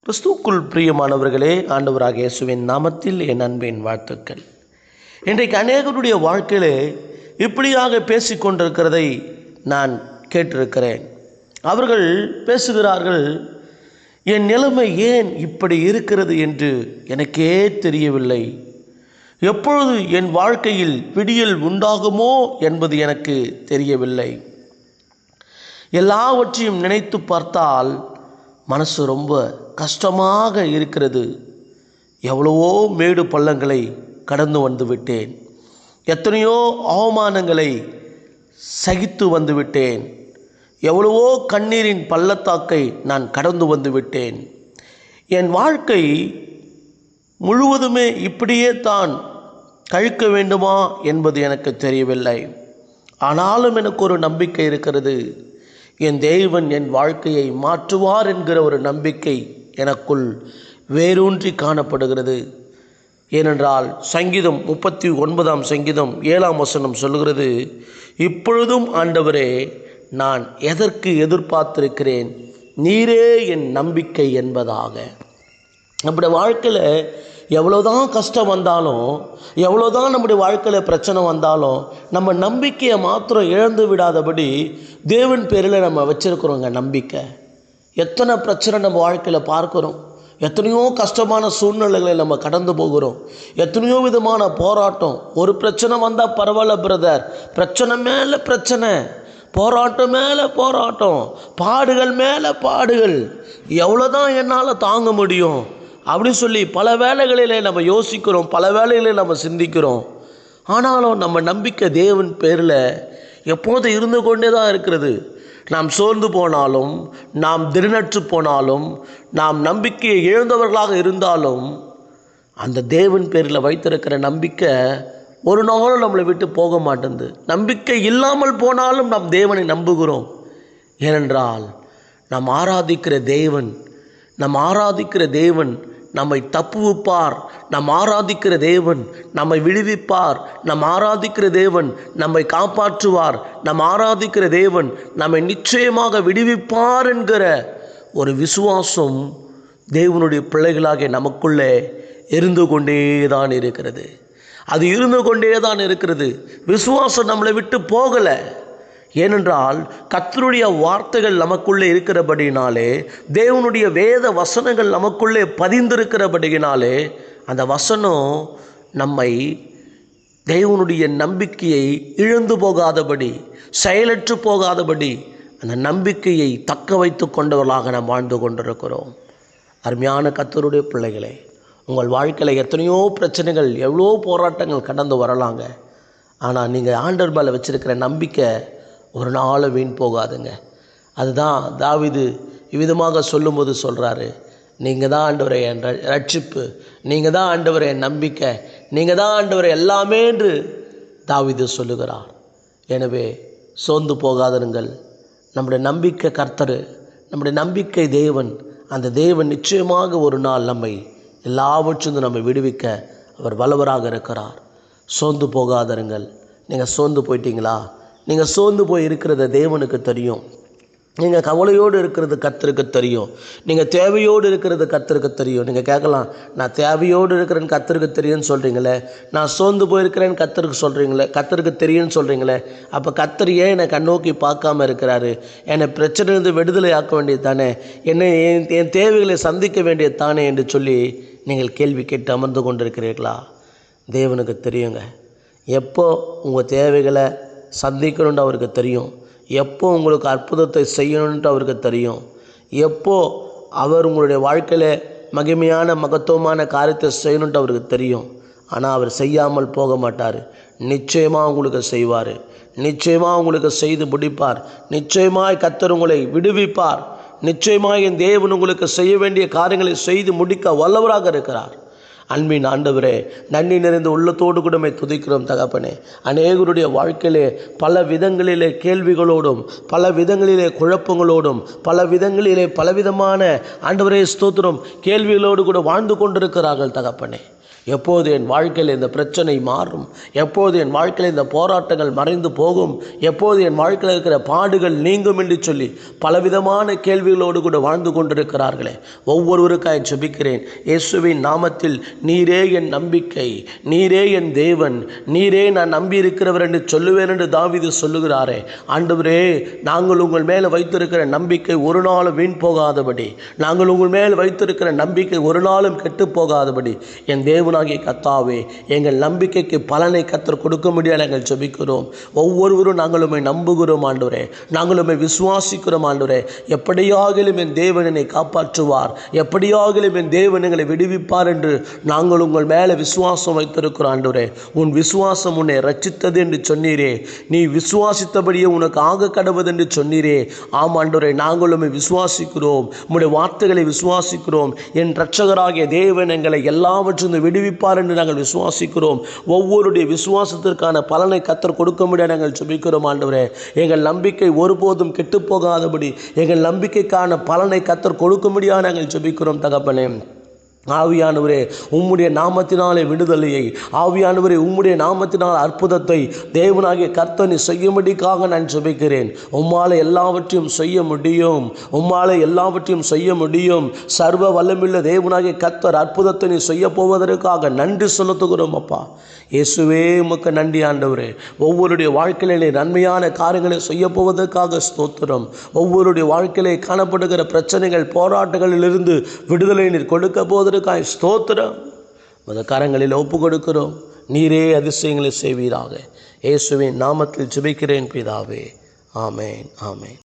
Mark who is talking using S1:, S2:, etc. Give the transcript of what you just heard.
S1: கிறிஸ்துவுக்குள் பிரியமானவர்களே, ஆண்டவராகிய இயேசுவின் நாமத்தில் என் அன்பின் வாழ்த்துக்கள். இன்றைக்கு அநேகருடைய வாழ்க்கையிலே இப்படியாக பேசிக்கொண்டிருக்கிறதை நான் கேட்டிருக்கிறேன். அவர்கள் பேசுகிறார்கள், என் நிலைமை ஏன் இப்படி இருக்கிறது என்று எனக்கே தெரியவில்லை. எப்பொழுது என் வாழ்க்கையில் விடியல் உண்டாகுமோ என்பது எனக்கு தெரியவில்லை. எல்லாவற்றையும் நினைத்து பார்த்தால் மனசு ரொம்ப கஷ்டமாக இருக்கிறது. எவ்வளவோ மேடு பள்ளங்களை கடந்து வந்து விட்டேன். எத்தனையோ அவமானங்களை சகித்து வந்து விட்டேன். எவ்வளவோ கண்ணீரின் பள்ளத்தாக்கை நான் கடந்து வந்து விட்டேன். என் வாழ்க்கை முழுவதுமே இப்படியே தான் கழிக்க வேண்டுமா என்பது எனக்கு தெரியவில்லை. ஆனாலும் எனக்கு ஒரு நம்பிக்கை இருக்கிறது. என் தேவன் என் வாழ்க்கையை மாற்றுவார் என்கிற ஒரு நம்பிக்கை எனக்குள் வேரூன்றி காணப்படுகிறது. ஏனென்றால் சங்கீதம் 39 சங்கீதம் 7 சொல்லுகிறது, இப்பொழுதும் ஆண்டவரே நான் எதற்கு எதிர்பார்த்திருக்கிறேன், நீரே என் நம்பிக்கை என்பதாக. நம்முடைய வாழ்க்கையில் எவ்வளோதான் கஷ்டம் வந்தாலும், எவ்வளோதான் நம்முடைய வாழ்க்கையில் பிரச்சனை வந்தாலும், நம்ம நம்பிக்கையை மாத்திரம் இழந்து விடாதபடி தேவன் பேரில் நம்ம வச்சுருக்கிறோங்க நம்பிக்கை. எத்தனை பிரச்சனை நம்ம வாழ்க்கையில் பார்க்குறோம், எத்தனையோ கஷ்டமான சூழ்நிலைகளை நம்ம கடந்து போகிறோம், எத்தனையோ விதமான போராட்டம். ஒரு பிரச்சனை வந்தால் பரவாயில்ல பிரதர், பிரச்சனை மேலே பிரச்சனை, போராட்டம் மேலே போராட்டம், பாடுகள் மேலே பாடுகள், எவ்வளோதான் என்னால் தாங்க முடியும் அப்படின்னு சொல்லி பல வேளைகளிலே நம்ம யோசிக்கிறோம், பல வேளைகளிலே நம்ம சிந்திக்கிறோம். ஆனாலும் நம்ம நம்பிக்கை தேவன் பேரில் எப்போது இருந்து கொண்டே தான் இருக்கிறது. நாம் சோர்ந்து போனாலும், நாம் திடனற்று போனாலும், நாம் நம்பிக்கையை இழந்தவர்களாக இருந்தாலும், அந்த தேவன் பேரில் வைத்திருக்கிற நம்பிக்கை ஒரு நாளும் நம்மளை விட்டு போக மாட்டேங்குது. நம்பிக்கை இல்லாமல் போனாலும் நாம் தேவனை நம்புகிறோம். ஏனென்றால் நாம் ஆராதிக்கிற தேவன் நம்மை தப்புவிப்பார். நம் ஆராதிக்கிற தேவன் நம்மை விடுவிப்பார். நம் ஆராதிக்கிற தேவன் நம்மை காப்பாற்றுவார். நம் ஆராதிக்கிற தேவன் நம்மை நிச்சயமாக விடுவிப்பார் என்கிற ஒரு விசுவாசம் தேவனுடைய பிள்ளைகளாகிய நமக்குள்ளே இருந்து கொண்டே தான் இருக்கிறது. அது இருந்து கொண்டே தான் இருக்கிறது. விசுவாசம் நம்மளை விட்டு போகலை. ஏனென்றால் கர்த்தருடைய வார்த்தைகள் நமக்குள்ளே இருக்கிறபடினாலே, தேவனுடைய வேத வசனங்கள் நமக்குள்ளே பதிந்திருக்கிறபடியினாலே, அந்த வசனம் நம்மை தேவனுடைய நம்பிக்கையை இழந்து போகாதபடி, செயலற்று போகாதபடி அந்த நம்பிக்கையை தக்க வைத்து கொண்டவர்களாக நாம் வாழ்ந்து கொண்டிருக்கிறோம். அருமையான கர்த்தருடைய பிள்ளைகளே, உங்கள் வாழ்க்கையில் எத்தனையோ பிரச்சனைகள், எவ்வளோ போராட்டங்கள் கடந்து வரலாங்க. ஆனால் நீங்கள் ஆண்டவர் மேலே வச்சிருக்கிற நம்பிக்கை ஒரு நாள் வீண் போகாதுங்க. அதுதான் தாவீது இவ்விதமாக சொல்லும்போது சொல்கிறாரு, நீங்கள் தான் ஆண்டவரே என் ரட்சிப்பு, நீங்கள் தான் ஆண்டவரே என் நம்பிக்கை, நீங்கள் தான் ஆண்டவரே எல்லாமே என்று தாவீது சொல்லுகிறார். எனவே சோர்ந்து போகாதருங்கள். நம்முடைய நம்பிக்கை கர்த்தர், நம்முடைய நம்பிக்கை தேவன். அந்த தேவன் நிச்சயமாக ஒரு நாள் நம்மை எல்லாவற்றிலும் நம்மை விடுவிக்க அவர் வல்லவராக இருக்கிறார். சோர்ந்து போகாதருங்கள். நீங்கள் சோர்ந்து போயிட்டீங்களா? நீங்கள் சோர்ந்து போய் இருக்கிறத தேவனுக்கு தெரியும். நீங்கள் கவலையோடு இருக்கிறது கர்த்தருக்கு தெரியும். நீங்கள் தேவையோடு இருக்கிறது கர்த்தருக்கு தெரியும். நீங்கள் கேட்கலாம், நான் தேவையோடு இருக்கிறேன்னு கர்த்தருக்கு தெரியும்னு சொல்கிறீங்களே, நான் சோர்ந்து போயிருக்கிறேன்னு கர்த்தருக்கு தெரியும்னு சொல்கிறீங்களே, அப்போ கர்த்தர் ஏன் என்னை கண்ணோக்கி பார்க்காம இருக்கிறாரு? என்னை பிரச்சனையிலிருந்து விடுதலை ஆக்க வேண்டியது தானே, என்னை என் தேவைகளை சந்திக்க வேண்டியது தானே என்று சொல்லி நீங்கள் கேள்வி கேட்டு அமர்ந்து கொண்டிருக்கிறீர்களா? தேவனுக்கு தெரியுங்க. எப்போ உங்கள் தேவைகளை சந்திக்கணுன்ட்டு அவருக்கு தெரியும். எப்போ உங்களுக்கு அற்புதத்தை செய்யணுன்ட்டு அவருக்கு தெரியும். எப்போ அவர் உங்களுடைய வாழ்க்கையில் மகிமையான மகத்துவமான காரியத்தை செய்யணுன்ட்டு அவருக்கு தெரியும். ஆனால் அவர் செய்யாமல் போக மாட்டார். நிச்சயமாக உங்களுக்கு செய்வார். நிச்சயமாக உங்களுக்கு செய்து முடிப்பார். நிச்சயமாய் கர்த்தர் உங்களை விடுவிப்பார். நிச்சயமாக என் தேவன் உங்களுக்கு செய்ய வேண்டிய காரியங்களை செய்து முடிக்க வல்லவராக இருக்கிறார். அன்பின் ஆண்டவரே, நன்றி நிறைந்த உள்ளத்தோடு கூடமே துதிக்கிறோம் தகப்பனே. அநேகருடைய வாழ்க்கையிலே பல விதங்களிலே கேள்விகளோடும், பல விதங்களிலே குழப்பங்களோடும், பல விதங்களிலே பலவிதமான ஆண்டவரே ஸ்தோத்திரம் கேள்விகளோடு கூட வாழ்ந்து கொண்டிருக்கிறார்கள் தகப்பனே. எப்போது என் வாழ்க்கையில் இந்த பிரச்சனை மாறும், எப்போது என் வாழ்க்கையில் இந்த போராட்டங்கள் மறைந்து போகும், எப்போது என் வாழ்க்கையில் இருக்கிற பாடுகள் நீங்கும் என்று சொல்லி பலவிதமான கேள்விகளோடு கூட வாழ்ந்து கொண்டிருக்கிறார்களே, ஒவ்வொருவருக்காக ஜெபிக்கிறேன். இயேசுவின் நாமத்தில் நீரே என் நம்பிக்கை, நீரே என் தேவன், நீரே நான் நம்பி இருக்கிறவர் என்று சொல்லுவேன் என்று தாவீது சொல்லுகிறாரே. ஆண்டவரே, நாங்கள் உங்கள் மேலே வைத்திருக்கிற நம்பிக்கை ஒரு நாளும் வீண் போகாதபடி, நாங்கள் உங்கள் மேல் வைத்திருக்கிற நம்பிக்கை ஒரு நாளும் கெட்டு போகாதபடி என் தேவன் கர்த்தாவே, எங்கள் நம்பிக்கைக்கு பலனை கர்த்தர் கொடுக்க முடியாது நாங்கள் ஜெபிக்கிறோம். ஒவ்வொருவரும் நாங்கள் உம்மை நம்புகிறோம் ஆண்டவரே, நாங்கள் உம்மை விசுவாசிக்கிறோம் ஆண்டவரே. எப்படியாகிலும் என் தேவன் என்னை காப்பாற்றுவார், எப்படியாகிலும் என் தேவன் எங்களை விடுவிப்பார் என்று நாங்கள் உங்கள் மேலே விசுவாசம் வைத்திருக்கிறோம் ஆண்டவரே. உன் விசுவாசம் உன்னை ரட்சித்தது என்று சொன்னீரே, நீ விசுவாசித்தபடியே உனக்கு ஆக கடவுது என்று சொன்னீரே. ஆம் ஆண்டவரே, நாங்கள் உம்மை விசுவாசிக்கிறோம், உம்முடைய வார்த்தைகளை விசுவாசிக்கிறோம். என் இரட்சகராகிய தேவன் எங்களை எல்லாவற்றிலும் விடுவிப்பார் என்று நாங்கள் விசுவாசிக்கிறோம். ஒவ்வொருடைய விசுவாசத்திற்கான பலனை கர்த்தர் கொடுக்க முடியாது நாங்கள் ஜெபிக்கிறோம் ஆண்டவரே. எங்கள் நம்பிக்கை ஒருபோதும் கெட்டு போகாதபடி எங்கள் நம்பிக்கைக்கான பலனை கர்த்தர் கொடுக்க முடியாது நாங்கள் ஜெபிக்கிறோம் தகப்பனே. ஆவியானவரே, உம்முடைய நாமத்தினாலே விடுதலையை, ஆவியானவரே உம்முடைய நாமத்தினால் அற்புதத்தை தேவனாகிய கர்த்தனை செய்யும்படிக்காக நான் ஜெபிக்கிறேன். உம்மாலே எல்லாவற்றையும் செய்ய முடியும், உம்மாலே எல்லாவற்றையும் செய்ய முடியும். சர்வ வல்லமையுள்ள தேவனாகிய கர்த்தர் அற்புதத்தை நீ செய்ய போவதற்காக நன்றி செலுத்துகிறோம் அப்பா. இயேசுவே, உமக்கு நன்றி ஆண்டவரே. ஒவ்வொருடைய வாழ்க்கையிலே நன்மையான காரியங்களை செய்ய போவதற்காக ஸ்தோத்திரம். ஒவ்வொருடைய வாழ்க்கையிலே காணப்படுகிற பிரச்சனைகள், போராட்டங்களிலிருந்து விடுதலை நீர் கொடுக்க போவதற்காக ஸ்தோத்திரம். மத கரங்களில் ஒப்பு கொடுக்கிறோம். நீரே அதிசயங்களை செய்வீராக. இயேசுவின் நாமத்தில் ஜெபிக்கிறேன் பிதாவே. ஆமேன், ஆமேன்.